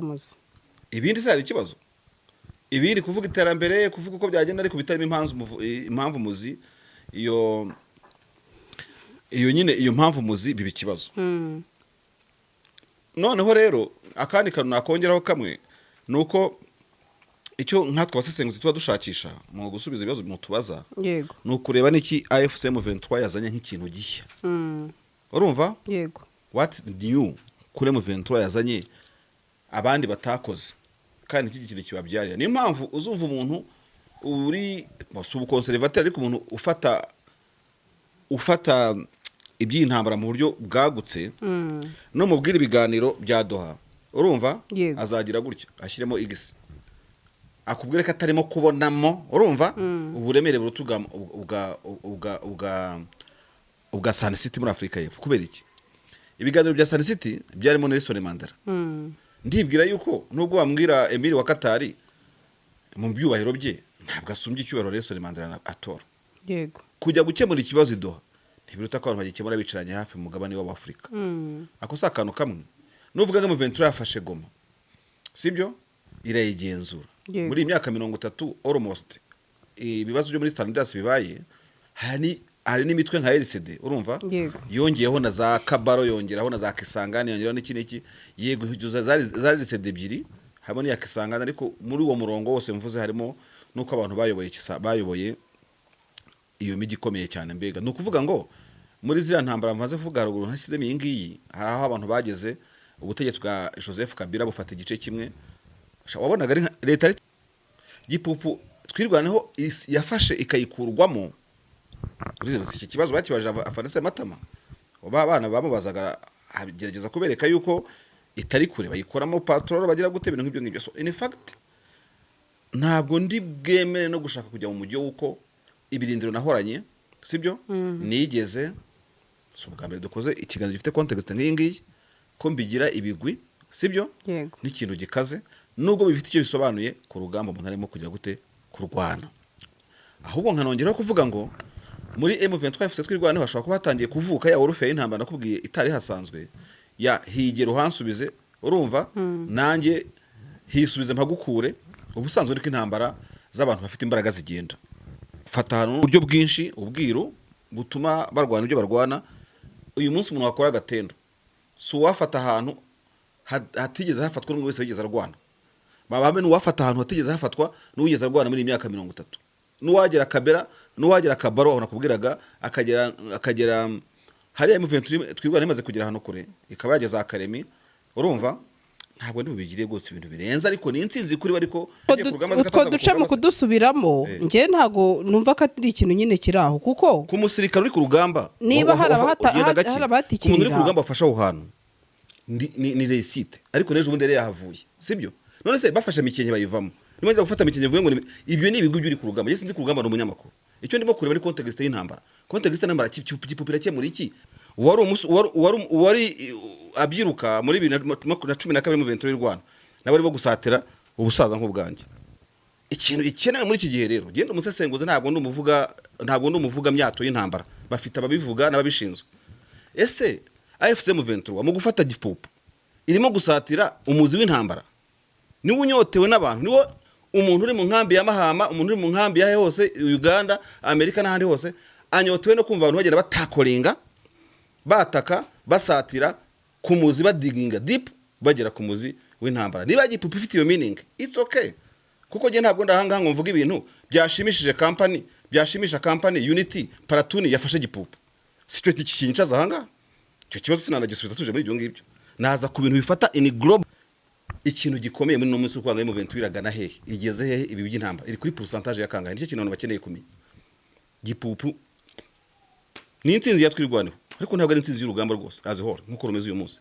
umuzi ibindi se hari ikibazo ibindi kuvuga iterambere kuvuga uko byagenda ariko bitarimo impamvu muzi iyo nyine iyo mpamvu muzi biba ikibazo. Noneho rero akandi kantu nakongeraho kamwe nuko icyo nkatwe abasesenguzi tuba dushakisha mu gusubiza ibibazo mutubaza yego ni ukureba n'iki AFC M23 yazanye nk'ikintu gishya. Urumva yego what new kuri M23 yazanye abandi batakoze kandi iki kintu kibabyarira. Ni impamvu uzumva umuntu uri musubu conservateur ariko umuntu ufata iby'intambara mu buryo bwagutse no mubwira ibiganiro bya Doha. Urumva azagira gutya ashyiremo igisi akubwire ko atarimo kubonamo. Urumva uburemere burutuga ubwa Sun City muri Afrika y'Epfo. Kubera iki ibiganiro bya Sun City byarimo Nelson Mandela. Ndibwira yuko nubwo bambwira Emile wa Katari mu byubahiro bye ntabwo asumbye icyubahiro Nelson Mandela atora. Yego Kujya gukemura ikibazo idoha ntibiruta ko abantu bagikemura bicaranye hafi mu mugabane wa Afrika. Ako sakano kamwe nuvuga ngo M23 yafashe Goma sibyo irayigenzura muri imyaka 30 almost ibibazo byo muri Standards bibaye hari n'imitwe nka LCD. Urumva yongeyeho na za Kabaro yongeraho na za Kisangani yongeraho n'iki yego zari LCD ebyiri hamwe n'iya Kisangani ariko muri uwo murongo wose mvuze harimo nuko abantu bayoboye iyo miji ikomeye cyane. Mbega no kuvuga ngo muri zira ntambara mvaze vuga haruguru ntashizemo iyi ngiyi hari aho abantu bageze ubutegetsi bwa Joseph Kabila bufata igice kimwe wabonaga ari leta gipupu twirwaneho yafashe ikayikurwamo. Iki kibazo bakibaje afanese matama abana bamubazaga agerageza kubereka yuko itari kure bayikoramo patrol bagira gute ibintu nk'ibyo ngibyo. So in fact ntabwo ndi bwemere no gushaka kujya mu mujyo uko ibirindiro nahoranye sibyo nigeze so bwa mbere dukoze ikiganiro gifite context nk'iyi ngiyi ko mbigira ibigwi sibyo n'ikintu gikaze nubwo bifite icyo bisobanuye ku rugamba umuntu arimo kujya gute kurwana. Ahubwo nkanongeraho kuvuga ngo muri M23 FC twirwana hashobora kuba hatangiye kuvuka ya warfare y'intambara nakubwiye itari hasanzwe ya higero hansubize. Urumva nanjye hisubize mpagukure ubusanzwe ariko intambara z'abantu bafite imbaraga zigenda fata hano uburyo bwinshi ubwiru butuma barwana ibyo barwana. Uyu munsi umuntu wakora gatendo so wafata ahantu hatigeze hafatwa n'umwe wese wigeze arwana babame n'uwafata ahantu hatigeze hafatwa n'uwigeze arwana muri imyaka 30 n'uwagera Kabera n'uwagera Kabaro aho nakubwiraga akagera hari M23 twirwana imaze kugera hano kure ikaba yageza Akaremi. Urumva ntabwo ndi bubigire gose ibintu birenza ariko ni insinzi kuri bariko utwo duce mu kudusubiramo nge ntago numva ko ari ikintu nyine kiraho kuko ku musirikare uri ku rugamba niba harabatikirira umuntu uri ku rugamba afasha aho hantu ni réussite ariko nejo ubundi yahavuye sibyo. None se bafashe mikenye bayivamo nimwe gufata mikenye vuye ngo ibyo ni ibigwi byuri ku rugamba. Yesi ndi ku rugamba no munyamakuru icyo ndimo kureba ni context y'intambara. Context y'intambara kipupira cye muri iki wari abyiruka muri 2012 mu 20 y'Rwanda nabari bo gusatira ubusaza nk'ubwanjye. Ikintu ikenewe muri iki gihe rero genda umusesenguze ntabwo ndumuvuga myato y'intambara bafite ababivuga n'ababishinzwe. Ese AFC M23 mu gufata gipupu irimo gusatira umuzi w'intambara niwe unyotewe n'abantu niwo umuntu uri mu nkambi ya Mahama umuntu uri mu nkambi ya hose Uganda Amerika n'ahandi hose anyotewe no kumva abantu bagenda batakoringa bataka basatira ku muzi badiginga deep bagera ku muzi w'intambara. Niba gipupu ifite iyo meaning it's okay kuko je ntabwo ndahanga ngo mvuga ibintu byashimishije company byashimisha company Unity Paratuni yafashe gipupu sicyo kikincaza hanga cyo kibazo sinanagisubiza tuje muri ibyo ngibyo naza ku bintu bifata in global ikintu gikomeye muri no munsi kwanga M23 iragana hehe igeze hehe ibi by'intambara iri kuri pourcentage ya kangahe nicyo kintu abantu bakeneye kumenya. Gipupu ni insinzi yatwirwaneho ariko ntabwo ari insinzi y'urugamba rwose azehora nkuko rumeze uyu munsi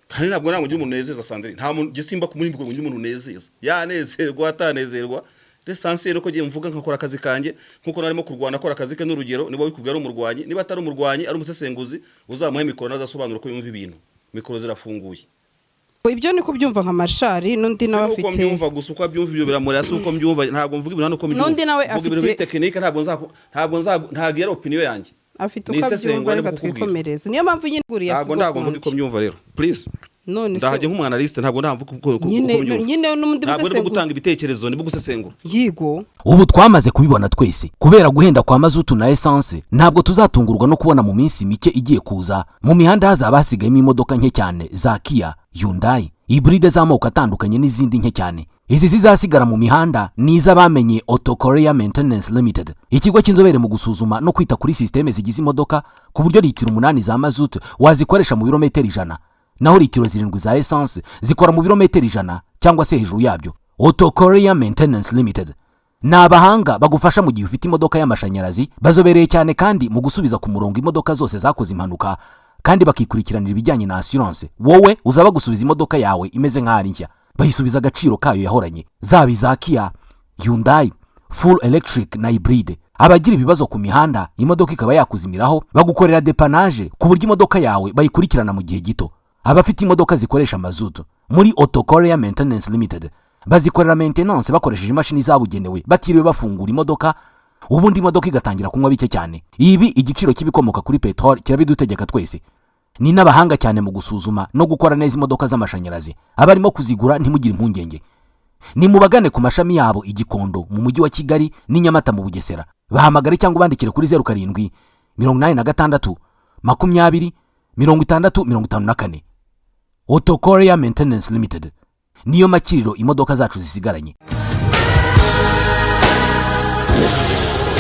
kandi ntabwo nta mugira umuntu nezeza Sandrine nta muntu gisimba ku murimbo ngo umuntu nezeza yanezerwa atanezerwa l'essentiel ko giye mvuga nkakora akazi kanje nkuko narimo kurwana akora akazi ke n'urugero niba wikubwira umurwanyi niba atari umurwanyi ari umusesenguzi uzamuhe mikoro nazasobanura ko yumva ibintu mikoro zirafunguye. Ibyo niko byumva nka Marshali nundi nawe afite uko byumva gusa uko byumva ibyo biramura hasi uko byumva ntabwo mvuga ibintu hano ko byumva nundi nawe afite technique ntabwo ntagira opinion yanjye afite uko byumva reka twikomereze niyo mpamvu nyine guriye ntabwo mvuga uko byumva rero please none ndahajye nk'umwanaliste ntabwo ndavuga uko nyine n'umundi ntabwo ndi gutanga ibitekerezo ndi gusesengura yigo. Ubu twamaze kubibona twese kubera guhenda kwa mazutu na essence ntabwo tuzatungurwa no kubona mu minsi mike igiye kuza mu mihanda hazaba hasigayemo imodoka nke cyane za Kia, Hyundai, hybride z'amoko atandukanye n'izindi nke cyane. Izi zizasigara mu mihanda niza bamenye Auto Korea Maintenance Limited, ikigo cy'inzobere mu gusuzuma no kwita kuri systeme zigize imodoka ku buryo litiro 8 za mazutu wazikoresha mu birometero 100 naho litiro 7 za essence zikora mu birometero 100 cyangwa se hejuru yabyo. Auto Korea Maintenance Limited ni abahanga bagufasha mu gihe ufite imodoka y'amashanyarazi, bazobereye cyane kandi mu gusubiza ku murongo imodoka zose zakoze impanuka kandi bakikurikiranira ibijyanye na assurance. Wowe uzaba gusubiza imodoka yawe imeze nk'ari nshya, bayisubiza agaciro kayo yahoranye, zaba za Kia, Hyundai, full electric na hybride. Abagira ibibazo ku mihanda imodoka ikaba yakuzimiraho bagukorera dépannage ku buryo imodoka yawe bayikurikirana mu gihe gito. Abafite imodoka zikoresha mazutu muri Auto Korea Maintenance Limited bazikorera maintenance bakoresheje imashini zabugenewe batiriwe bafungura imodoka, ubundi imodoka igatangira kunywa bike cyane. Ibi igiciro kibikomoka kuri petrol kirabidutegeka twese. Ni n'abahanga cyane mu gusuzuma no gukora neza imodoka z'amashanyarazi. Abarimo kuzigura ntimugire impungenge, ni mubagane ku mashami yabo igikondo mu mujyi wa Kigali n'inyamata mu Bugesera. Bahamagare cyangwa bandikire kuri 07 86 20 6054. Auto Korea Maintenance Limited niyo makiriro imodoka zacu zisigaranye.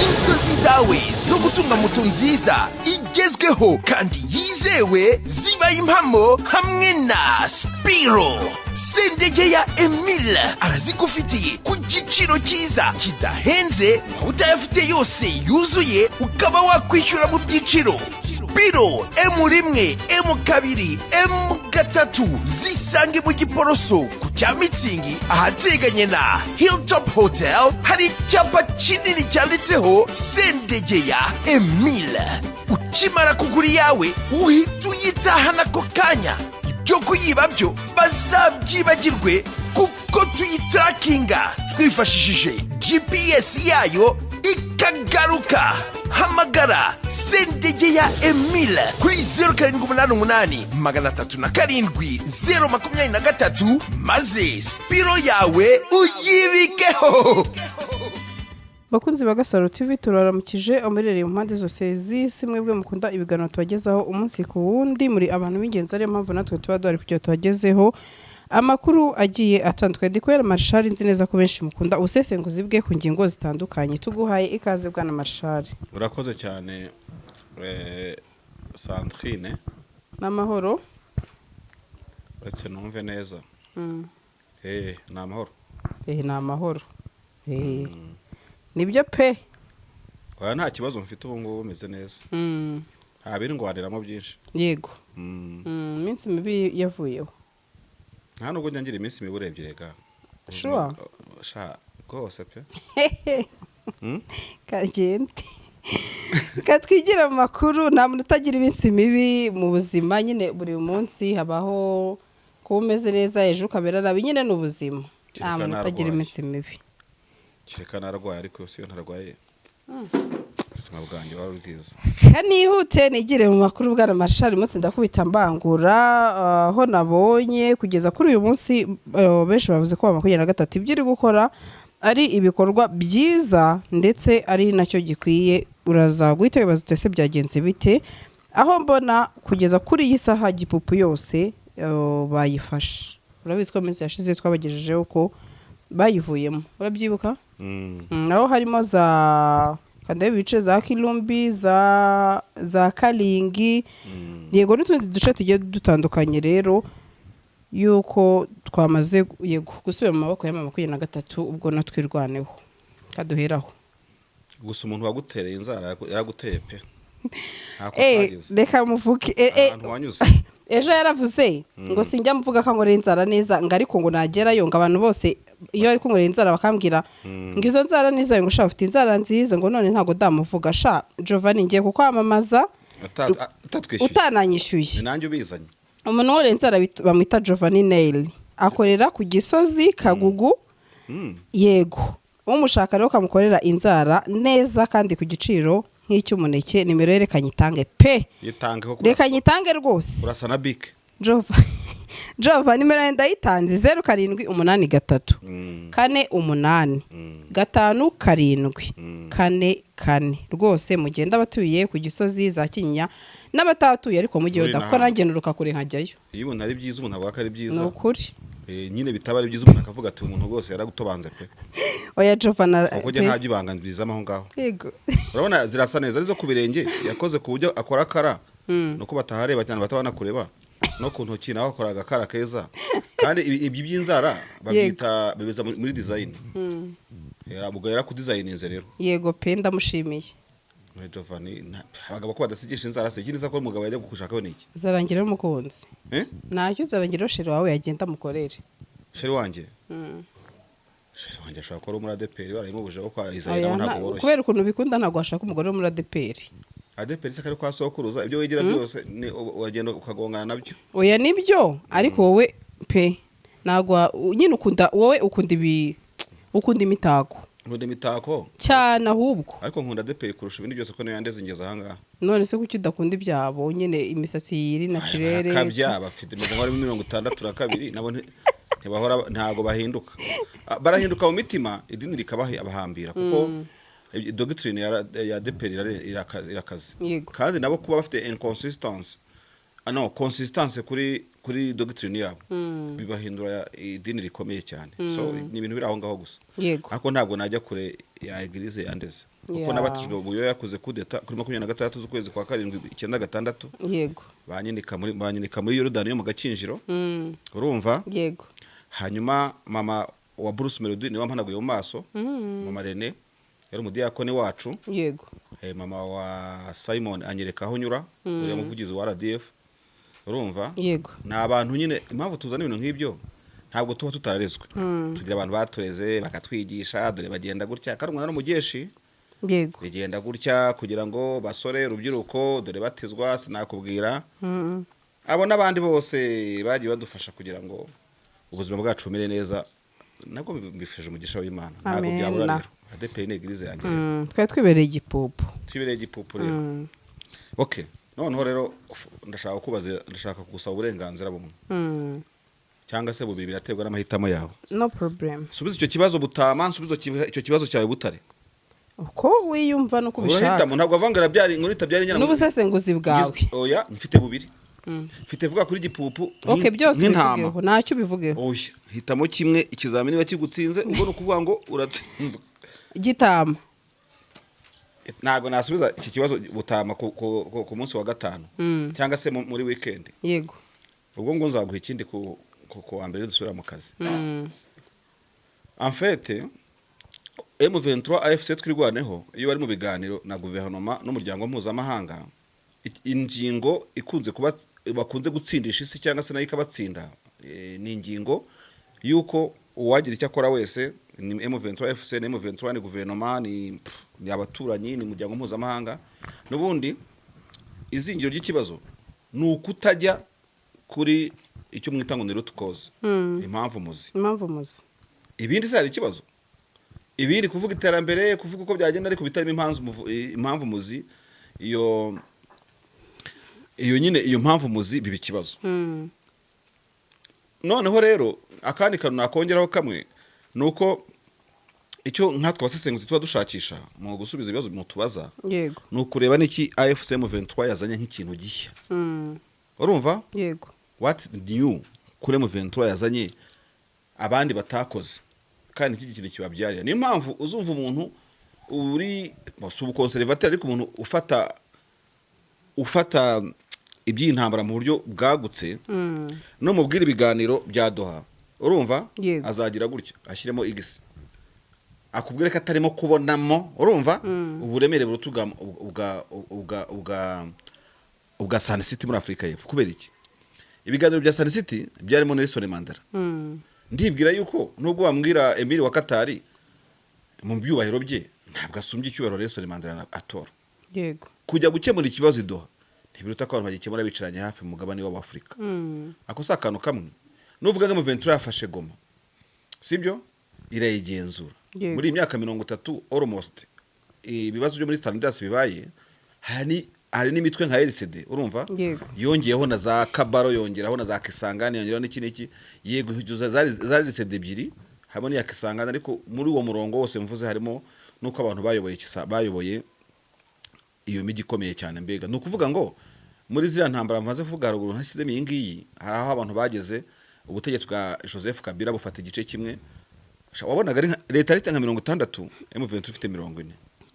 Inzozi zawe zo gutunga moto nziza igezweho kandi yizewe ziba impamo hamwe na Spiro. Sendege ya Emile arazigufitiye ku giciro cyiza kidahenze, utayafite yose yuzuye ukaba wakwishyura mu byiciro. Spiro M1, M2, M3 zisange mu Giporoso ku cya Mitsingi ahateganye na Hilltop Hotel. Hari icyapa kinini cyanditseho Sendege ya Emile. Ukimara kugura yawe uhita uyitahana ako kanya. Ibyo kuyiba byo bazabyibagirwe kuko tuyitrakinga twifashishije GPS yayo ikagaruka. Hamagara Sendege ya Emile kuri 0788 307 023 maze Spiro yawe uyibikeho. Bakunzi bagasaro TV turaramukije amerereye mu mpande zose z'isi, mwebwe mukunda ibiganiro tubagezaho umunsi ku wundi, muri abantu b'ingenzi ari mpamvu natwe tuba duhari kugira tubagezeho amakuru agiye atandukanye. Ndikwera Marshal, nzi neza ko benshi mukunda usesenguzi bwe ku ngingo zitandukanye. Tuguhaye ikaze bwana Marshal. Urakoze cyane Sandrine. Namahoro. Ese numve neza. Namahoro. Namahoro. Nibyo pe. Oya nta kibazo mfite ubu ngubu umeze neza. Nta biri ngwaniramo byinshi. Yego. Minsi mibi yavuyeho. Nta nubwo ngira iminsi mibi urebye rega. Sure. Sha rwose pe. Kagente. Katwigira mu makuru, nta muntu utagira iminsi mibi mu buzima, nyine buri munsi habaho kuba umeze neza ejo ukabera nabi, nyine n'ubuzima. Nta muntu utagira iminsi mibi. Kereka narwaye ariko siyo ntarwaye. Ubuzima bwanjye wari bwiza. Kanihute nigire mu makuru bwana Marshal, munsi ndakubita mbangura aho nabonye kugeza kuri uyu munsi benshi bavuze ko 23 ibyo iri gukora ari ibikorwa byiza ndetse ari nacyo gikwiye. Uraza guhita wibaza utese byagenze bite, aho mbona kugeza kuri iyi saha gipupu yose bayifashe. Urabizi ko minsi yashize twabagejejeho ko bayivuyemo, urabyibuka? Naho harimo za kandabe bice za Kilumbi, za Kalingi, yego n'utundi duce tugiye dutandukanye. Rero yuko twamaze yego gusubira mu maboko ya 23 ubwo natwirwaneho kaduheraho. Gusa umuntu wagutereye inzara yaraguteye pe. Reka muvuke ejo yaravuze ngo sinjya mvuga ko ngo inzara neza ngo ariko ngo nagerayo ngo abantu bose iyo ari kungorera inzara bakambwira ngo izo nzara neza ngo sha ufite inzara nziza ngo none ntago damuvuga. Sha Giovanni ngiye kukwamamaza utananyishyuye nanjye ubizanye. Umuntu wore inzara bamwita Giovanni Nail, akorera ku Gisozi Kagugu. Yego umushaka rero kamukorera inzara neza kandi ku giciro nk'icy'umuneke. Nimero yerekanye itange pe. Yitange ko reka nyitange rwose. Urasa na Big. Jova nimero yawe ndayitanze 0783 48 5 7 4 rwose mugenda abatuye ku Gisozi za Kinyinya n'abatatuye ariko mugiye udakora nanjye nuruka kure nkajyayo. Iyo umuntu ari byiza umuntu avuga ko ari byiza. Ni ukuri. Nyine bitaba ari byiza umuntu akavuga ati umuntu rwose yaragutobanze pe. Oya Jova na kuko nta byibanga nzizamo aho ngaho. Yego. Urabona zirasa neza arizo ku birenge yakoze ku buryo akora kara nuko batahareba cyane batabana kureba no ku ntoki naho akora agakara keza kandi ibyo by'inzara babyita bebeza muri design. Mugabo yaraku designinze rero. Yego pe ndamushimiye. Muri Giovanni abagabo ko badasigisha inzara se ikindi ko umugabo yajya gukushakaho niki uzarangira umukunzi ntacyo uzarangira sheri wawe yagenda mukorere sheri wanjye sheri wanjye ashaka ko muri ADPR barayimubuje ko kwa Israel ntabwo boroshye kubera ukuntu bikunda ntabwo ashaka umugore muri ADPR se kare kwa sokuruza ibyo wigira byose wagenda ukagongana nabyo oya nibyo ariko wowe pe ntabwo nyine ukunda wowe ukunda imitako nkunda imitako cyane ahubwo ariko nkunda ADPR kurusha ibindi byose ko niyo yandeze ingeza aha none se kuki udakunda ibyabo nyine imisatsi yiri naturere kabya bafite imigongo ari 62 nabo ntibahora ntago bahinduka barahinduka mu mitima idini rikabaha abahambira kuko doctrine ya ADPR irakaze kandi nabo kuba bafite inconsistence consistence kuri doctrine yabo bibahindura idini rikomeye cyane so ni ibintu biri aho ngaho gusa ariko ntabwo najya kure ya eglise yandeze kuko nabatijwe ubuyo yakuze kudeta kuri 26 z'ukwezi kwa 7 yego banyinika muri Yorodani yo mu Gakinjiro urumva yego hanyuma mama wa Bruce Melody ni wampanaguye mu maso mama Rene yari umudiyakone wacu yego mama wa Simon anyereka aho nyura uri muvugizi wa RDF urumva yego na abantu nyine impamvu tuzana ibintu nk'ibyo ntabwo tuba tutararezwe tugira abantu batureze bakatwigisha dore bagenda gutya karumwana no mugeshi yego bigenda gutya kugira ngo basore rubyiruko dore batizwa sinakubwira abo nabandi bose bagiye badufasha kugira ngo ubuzima bwacu bumere neza nabwo bifeje umugisha w'Imana ntabwo byabura rero ADPR ni eglise yanjye twa twibereye igipupu rero okay noneho rero ndashaka gusaba uburenganzira bumwe cyangwa se bubiri biraterwa n'amahitamo yawe no problem subiza icyo kibazo Butama nsubiza icyo kibazo cyawe Butare uko wiyumva no kubishaka ntabwo avangara byari nkuri byari nyana n'ubusesenguzi bwawe oya mfite bubiri mfite vuga kuri gipupu okay byose bivugeho ntacyo bivugeho oya hitamo kimwe ikizamini bakigutsinze ubwo no kuvuga ngo uratsinzwe igitama ntabwo nasubiza iki kibazo Butama ku munsi wa gatanu cyangwa se muri weekend yego ubwo ngo nzaguha ikindi ku wa mbere dusubira mu kazi en fait M23 AFC twirwaneho iyo bari mu biganiro na guverinoma n'umuryango mpuzamahanga ingingo ikunze kuba bakunze gutsindisha isi cyangwa se nayo ikabatsinda ni ingingo yuko uwagira icyo akora wese ni M23 AFC ni M23 ni guverinoma ni abaturanyi ni umuryango mpuzamahanga n'ubundi izingiro ry'ikibazo ni ukutajya kuri icyo mwita ngo ni root cause impamvu muzi ibindi se hari ikibazo ibindi kuvuga iterambere kuvuga uko byagenda ariko bitarimo impamvu muzi iyo nyine iyo mpamvu muzi biba ikibazo noneho rero akandi kantu nakongeraho kamwe nuko icyo nkatwe abasesenguzi tuba dushakisha mu gusubiza ibibazo mutubaza yego ni ukureba n'iki AFC M23 yazanye nk'ikintu gishya urumva yego what new kuri M23 yazanye abandi batakoze kandi iki kintu kibabyarira niyo mpamvu uzumva umuntu uri musubu conservateur ariko umuntu ufata iby'intambara mu buryo bwagutse no mubwira ibiganiro bya Doha urumva azagira gutya ashyiremo igisi akubwire ko atarimo kubonamo urumva uburemere burutuga ubwa Sun City muri Afrika y'Epfo kubera iki ibiganiro bya Sun City byarimo Nelson Mandela ndibwira yuko nubwo wambwira Emile wa Katari mu byubahiro bye ntabwo asumbye icyubahiro Nelson Mandela atora yego kujya gukemura ikibazo Doha ntibiruta ko abantu bagikemura bicaranye hafi mu mugabane w'Afrika ako sakano kamwe nuvuga ngo M23 yafashe Goma sibyo irayigenzura muri imyaka 30 almost ibibazo byo muri standards bibaye hari hari n'imitwe nka RCD urumva Yego. yongeyeho na za Kabaro yongeraho na za Kisangani yongeraho n'iki yego za RCD ebyiri harimo n'iya Kisangani ariko muri uwo murongo wose mvuze harimo nuko abantu bayoboye iyo migi ikomeye cyane mbega ni ukuvuga ngo muri ziriya ntambara mvaze kuvuga haruguru ntashyizemo iyi ngiyi hari aho abantu bageze ubutegetsi bwa Joseph Kabila bufata igice kimwe wabonaga ari leta ifite nka 60 M23 ifite 40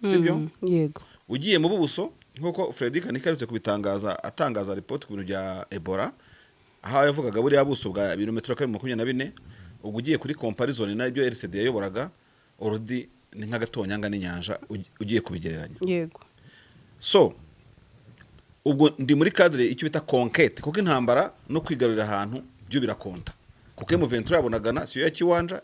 sibyo yego ugiye mu bubuso nkuko Frederick Nikarutse kubitangaza atangaza report ku bintu bya Ebola aho yavugaga buri abuso bwa birometero 24 ubwo ugiye kuri comparison na ibyo RCD yayoboraga already ni nk'agatonyanga n'inyanja ugiye kubigereranya yego so ubwo ndi muri cadre icyo bita conquête kuko intambara no kwigarurira ahantu byo birakonta kuko M23 yabonagana siyo ya Kiwanja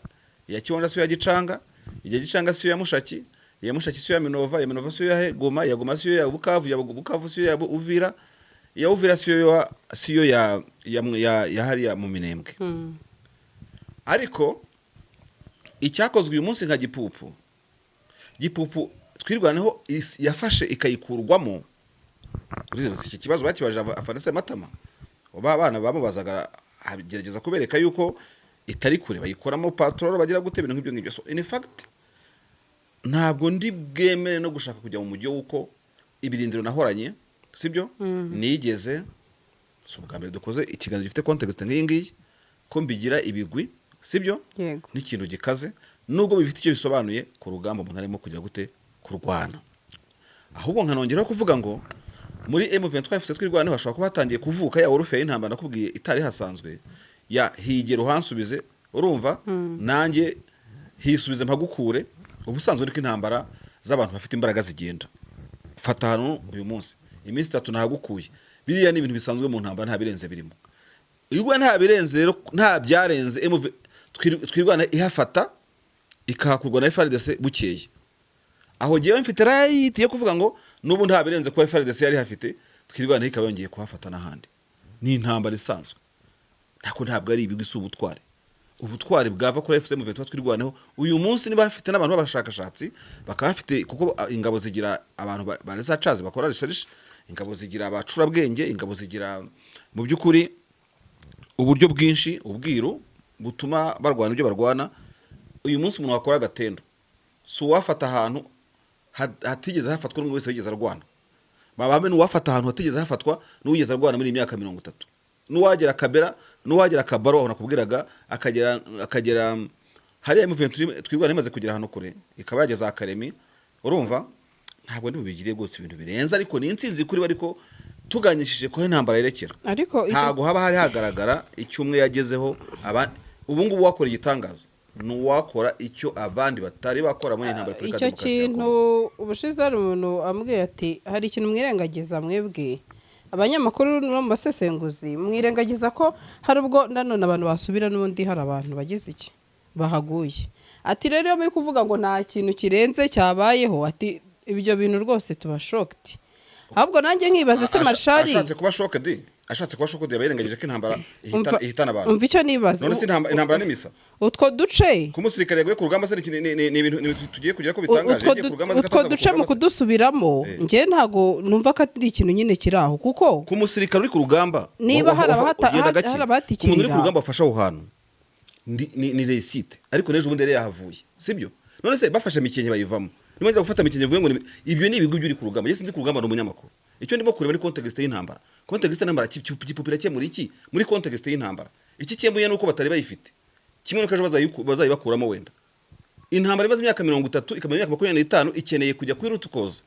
siyo ya Gicanga Gicanga siyo ya Mushaki ya Mushaki siyo ya Minova ya Minova siyo ya Goma ya Goma siyo ya Bukavu ya Bukavu siyo ya Uvira ya Uvira siyo ya hariya mu Minembwe ariko icyakozwe uyu munsi nka Gipupu twirwanaho yafashe ikayikurwamo iki kibazo bakibaje afanese Matama abana bamubazaga agerageza kubereka yuko itari kure bayikoramo patrol bagira gute ibintu nk'ibyo ngibyo so in fact ntabwo ndi bwemere no gushaka kujya mu mujyo wuko ibirindiro nahoranye sibyo nigeze so bwa mbere dukoze ikiganiro gifite context nk'iyi ngiyi ko mbigira ibigwi sibyo n'ikintu gikaze nubwo bifite icyo bisobanuye ku rugamba umuntu arimo kujya gute kurwana ahubwo nkanongeraho kuvuga ngo muri M23 FC twirwana hashobora kuba hatangiye kuvuka ya warfare y'intambara nakubwiye itari hasanzwe ya higero hansubize urumva nanjye hisubize mpagukure ubusanzwe ariko intambara z'abantu bafite imbaraga zigenda fata hano uyu munsi iminsi 3 nahagukuye biriya ni ibintu bisanzwe mu ntambara nta birenze birimo uyugwa nta birenze rero nta byarenze twirwana ihafata ikahakurwa na FARDC bukeye aho giye mfite right yo kuvuga ngo nubu nta birenze kwa FARDC yari hafite twirwana ikabongeye kuhafata n'ahandi ni intambara isanzwe ntabwo ari ibigwi ubutwari bwava kuri FCM 23 twirwaneho uyu munsi niba bafite n'abantu babashakashatsi bakaba bafite kuko ingabo zigira abantu baneza caze bakora research ingabo zigira abacurabwenge ingabo zigira mu byukuri uburyo bwinshi ubwiru butuma barwana ibyo barwana uyu munsi umuntu wakora gatendo so wafata ahantu hatigeze hafatwa n'umwe wese wigeze arwana bababe n'uwafata ahantu hatigeze hafatwa n'uwigeze arwana muri imyaka 30 n'uwagera Kabera n'uwagera Kabaro aho nakubwiraga akagera hari M23 twirwana imaze kugera hano kure ikaba yageza Akaremi urumva ntabwo ndi bubigiriye gose ibintu birenze ariko ni insinzi kuri bariko tuganyishije ko intambara yerekera ariko ntabwo haba hari hagaragara icyumwe yagezeho ubu ngubu wakora igitangaza nuwakora icyo abandi batari bakora muri intambara Republika Demokarasi icyo kintu ubushize ari umuntu ambwiye ati hari ikintu mwirengagiza mwebwe abanyamakuru no mu basesenguzi mwirengagiza ko hari ubwo nanone abantu basubira n'ubundi hari abantu bagize iki bahaguye ati rero muri kuvuga ngo nta kintu kirenze cyabayeho ati ibyo bintu rwose tuba shocked ahubwo nanjye nkibaza se Marshali ashatse kuba shocked yabayirengagije ko intambara ihitana abantu umva icyo nibaza none se intambara n'imisa utwo duce ku musirikare yaguye ku rugamba se ni ibintu tugiye kugira ko bitangaje utwo duce mu kudusubiramo nje ntago numva ko ari ikintu nyine kiraho kuko ku musirikare uri ku rugamba niba hari abahatikirira umuntu uri ku rugamba afasha aho hantu ni réussite ariko nejo ubundi yahavuye sibyo none se bafashe mikenye bayivamo nimwe gufata mikenye vuye ngo ibyo ni ibigwi byuri ku rugamba yesi ndi ku rugamba no munyamakuru icyo ndimo kureba ni context y'intambara kipupira cye muri iki muri context y'intambara iki cyembuye nuko batari bayifite kimwe nuko bazayibakuramo wenda intambara imaze imyaka 30 ikamenya imyaka 25 ikeneye kujya kuri rutukoza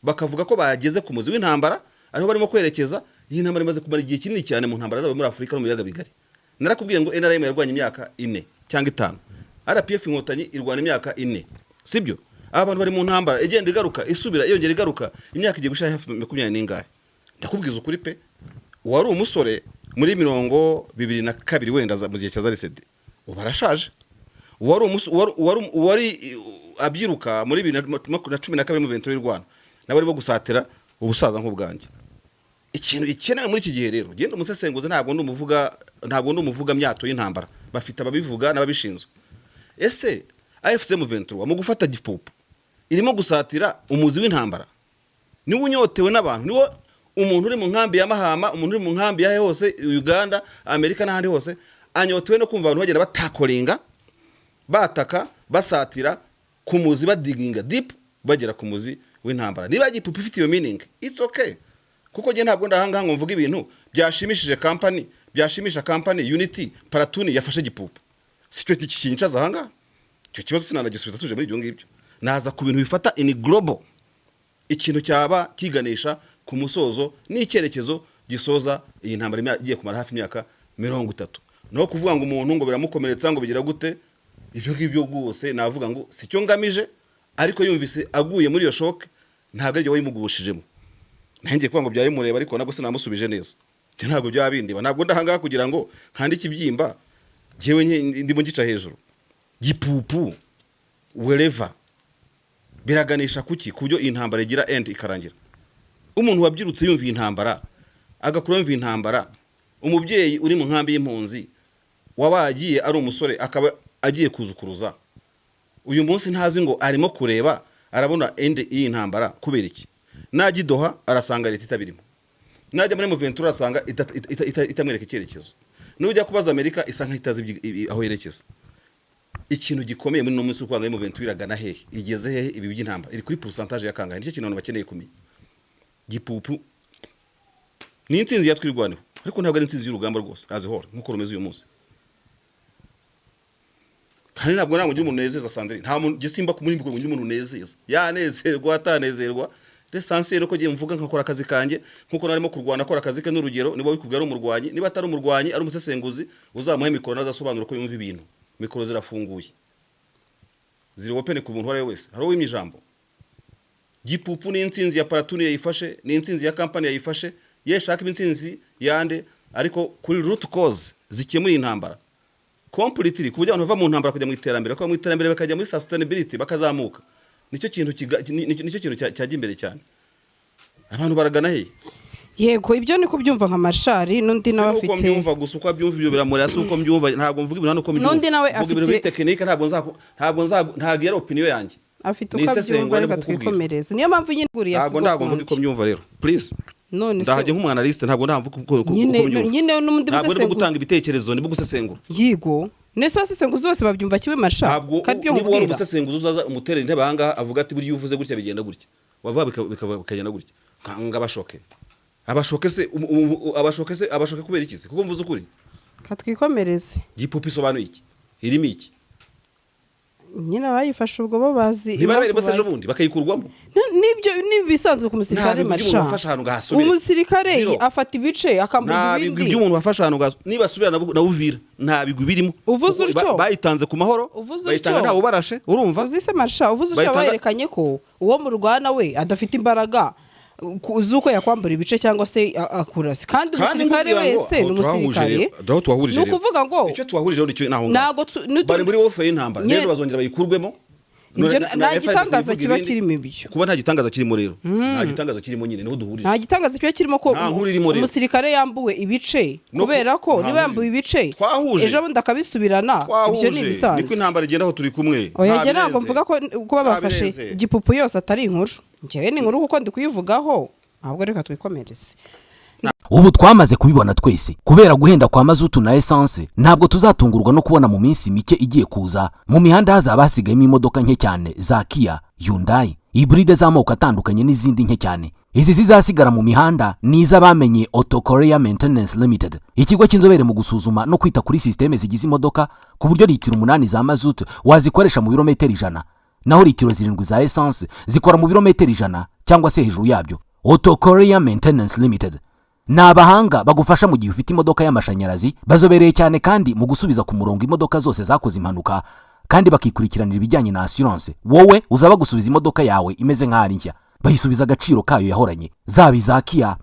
bakavuga ko bageze ku muzi w'intambara ariho barimo kwerekeza iyi ntambara imaze kumara igihe kinini cyane mu ntambara zabo muri Afrika no mu yaga bigari narakubwiye ngo NRM yarwanye imyaka 4 cyangwa 5 RPF inkotanyi irwana imyaka 4 sibyo abantu bari mu ntambara igenda igaruka isubira yongera igaruka imyaka igiye gushaka 20 n'ingahe ndakubwiza ukuri pe wari umusore muri 2022 wenda mu gihe cya RCD ubarashaje wari abyiruka muri 2012 mu 23 y'Rwanda nabari bo gusatira ubusaza nk'ubwanjye ikintu gikenewe muri iki gihe rero genda umusesenguze ntabwo ndumuvuga myato y'intambara bafite ababivuga n'ababishinzwe ese AFCM 23 mu gufata Gipupu irimo gusatira umuzi w'intambara niwe unyotewe n'abantu niwo umuntu uri mu nkambi ya Mahama, umuntu uri mu nkambi ya hose Uganda, Amerika n'ahandi hose anyotewe no kumva abantu bagenda batakoringa, bataka, basatira ku muzi, badiginga deep bagera ku muzi w'intambara. Niba igipupe ifite iyo meaning, it's okay. Kuko je ntabwo ndahanga ngo mvuga ibintu byashimishije company, byashimisha company Unity Paratuni yafashe igipupe. Sicyo kikincaza hanga. Cyo kibazo sinanagisubiza tuje muri ibyo ngibyo. Naza ku bintu bifata in global. Ikintu cyaba kiganisha ku musozo n'icyerekezo gisoza iyi ntambara igiye kumara hafi imyaka 30. No kuvuga ngo umuntu ngo biramukomeretsa ngo bigira gute, ibyo ngibyo rwose navuga ngo sicyo ngamije, ariko yumvise aguye muri iyo shock ntabwo ari wayimugushijemo. Nanjye kuvuga ngo byayimureba ariko nabwo sinamusubije neza. Ntabwo byabindiba, ntabwo ndahanga kugira ngo nkandike ibyimba jewe ndimo gica hejuru. Gipupu wherever biraganisha kuki kubyo intambara igira end ikarangira. Umuntu wabyirutse yumva intambara agakura yumva intambara, umubyeyi uri mu nkambi y'impunzi wabagiye ari umusore akaba agiye kuzukuruza, uyu munsi ntazi ngo arimo kureba arabona end iyi ntambara kubera iki. Najya Doha arasanga leta itabirimo, najya muri Ventura asanga itamwereka icyerekezo, nujya kubaza Amerika isanga itazi aho yerekeza. Ikintu gikomeye muri no munsi kwanga Ventura iragana hehe, igeze hehe ibi by'intambara, iri kuri pourcentage ya kangahe, nicyo kintu abantu bakeneye kumenya. Gipupu ni insinzi yatwirwaneho, ariko ntabwo ari insinzi y'urugamba rwose azihora nkuko rumeze uyu munsi. Kandi ntabwo ngira umuntu nezeza Sandrine, nta muntu gisimba ku muri mbigo ngira umuntu nezeza, yanezerwa atanezerwa. L'essentiel ko giye mvuga nkakora akazi kanje nkuko narimo kurwana akora akazi ke n'urugero, niba wikubwira umurwanyi, niba atari umurwanyi ari umusesenguzi, uzamuhe mikoro nazasobanura ko yumva ibintu. Mikoro zirafunguye, ziri open ku muntu wari wese, hari uwimye ijambo. Gipupu ni insinzi ya Paratuni yayifashe, ni insinzi ya company yayifashe, yeshaka insinzi yande, ariko kuri root cause zikemura intambara completely, kubujya abantu bava mu ntambara kujya mu iterambere, ko mu iterambere bakajya muri sustainability bakazamuka. Nicyo kintu cyajya imbere cyane. Abantu baragana he? Yego, ibyo niko byumva nka Marshari, nundi nawe afite. Uko mbyumva gusa uko byumva ibyo biramurya, uko mbyumva ntabwo mvuga ibintu uko mbyumva. Nundi nawe afite ibintu technique, ntabwo yari opinion yanjye. Afite uko byumva reka twikomereze. Niyo mpamvu nyine buri yasuko. Ntabwo mvuga uko mbyumva rero. Please. None se ndahaje nk'umwanaliste ntabwo ndamvuga uko mbyumva. Nyine n'umundi ntabwo ndi gutanga ibitekerezo, ndi gusesengura. Yego. Nese wasesenguzi bose babyumva kiwe Marshari. Kandi byo nkubwira. Niba umusesenguzi uzaza umuterera intebe hanga avuga ati buri yuvuze gutya bigenda gutya. Wavuga bikagenda gutya. Ngabashoke. Abashoke kubera iki se? Kuko mvuze ukuri. Katwikomereze. Gipupi sobanuye iki? Irimo iki? Nyina bayifashe ubwo bo bazi. Niba bari basaje bundi bakayikurwamo. Nibyo nibisanzwe ku musirikare Marshari. Umusirikare afata ibice akambuza ibindi. Nabigwi by'umuntu wafasha hano gaso. Niba subira na Uvira ntabigwi birimo. Uvuze utyo. Bayitanze ku mahoro. Bayitanga ntawo barashe. Urumva? Uzise Marshari, uvuze utyo bayerekanye ko uwo mu Rwanda we adafite imbaraga uzuko yakwambura ibice cyangwa se akurasi. Kandi umusirikare wese n'umusirikare. Twahurije. Nukuvuga ngo icyo twahurije nicyo naho. Bari muri wofe y'intambara. Rero bazongera bayikurwemo. Nta gitangaza kiba kirimo ibyo. Kuba nta gitangaza kirimo rero. Nta gitangaza kirimo nyine niho duhurije. Nta gitangaza kiba kirimo ko umusirikare yambuwe ibice kubera ko niba yambuwe ibice ejo bundi akabisubirana, ibyo ni ibisanzwe. Niko intambara igenda aho turi kumwe. Oya nge ntabwo mvuga ko babafashe Gipupu yose atari inkuru. Ngewe ni inkuru kuko ndi kuyivugaho, ahubwo reka twikomereze. Ubu twamaze kubibona twese, kubera guhenda kwa mazutu na essence ntabwo tuzatungurwa no kubona mu minsi mike igiye kuza mu mihanda hazaba hasigayemo imodoka nke cyane za Kia, Hyundai, hybride z'amoko atandukanye n'izindi nke cyane. Izi zizasigara mu mihanda ni iz'abamenye Auto Korea Maintenance Limited, ikigo cy'inzobere mu gusuzuma no kwita kuri systeme zigize imodoka, ku buryo litiro 8 za mazutu wazikoresha mu birometero 100, naho litiro 7 za essence zikora mu birometero 100 cyangwa se hejuru yabyo. Auto Korea Maintenance Limited ni abahanga bagufasha mu gihe ufite imodoka y'amashanyarazi, bazobereye cyane kandi mu gusubiza ku murongo imodoka zose zakoze impanuka, kandi bakikurikiranira ibijyanye na assurance. Wowe uzaba gusubiza imodoka yawe imeze nk'ari nshya, bayisubiza agaciro kayo yahoranye, zaba iza Kia,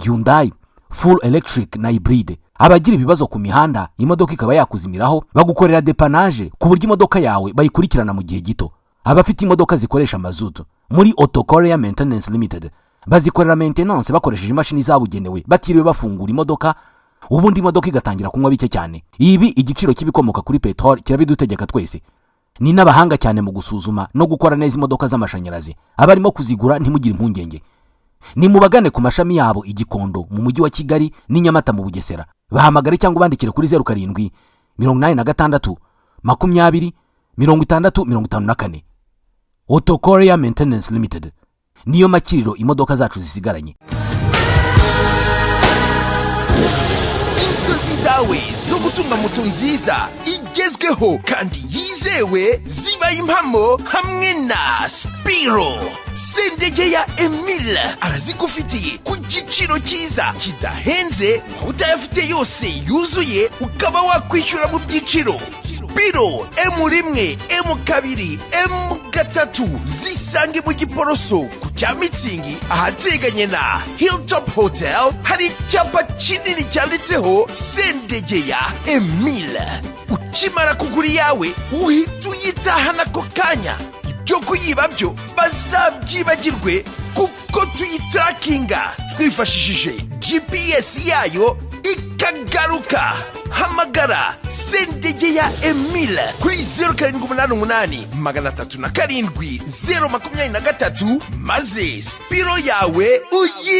Hyundai, full electric na hybride. Abagira ibibazo ku mihanda imodoka ikaba yakuzimiraho, bagukorera dépannage ku buryo imodoka yawe bayikurikirana mu gihe gito. Abafite imodoka zikoresha mazutu muri Auto Korea Maintenance Limited bazikorera maintenance bakoresheje imashini zabugenewe, batiriwe bafungura imodoka, ubundi imodoka igatangira kunywa bike cyane. Ibi igiciro kibikomoka kuri petrol kirabidutegeka twese. Ni n'abahanga cyane mu gusuzuma no gukora neza imodoka z'amashanyarazi. Abarimo kuzigura ntimugire impungenge. nimubagane ku mashami yabo i Gikondo mu mujyi wa Kigali n'i Nyamata mu Bugesera. Bahamagare cyangwa bandikire kuri 07 86 20 6054. Auto Korea Maintenance Limited niyo makiriro imodoka zacu zisigaranye. Inzozi zawe zo gutunga moto nziza igezweho kandi yizewe zibaye impamo hamwe na Spiro. Sendege ya Emile arazigufitiye ku giciro cyiza kidahenze, utayafite yose yuzuye ukaba wakwishyura mu byiciro. Spiro M1, M2, M3 zisange mu Giporoso ku Cyamitsingi ahateganye na Hilltop Hotel. Hari icyapa kinini cyanditseho Sendege ya Emile. Ukimara kugura yawe uhita uyitahana ako kanya. Ibyo kuyiba byo bazabyibagirwe kuko tuyitarakinga twifashishije GPS yayo ikagaruka. Hamagara Sendege ya Emile kuri 0788 307 023 maze Spiro yawe uyi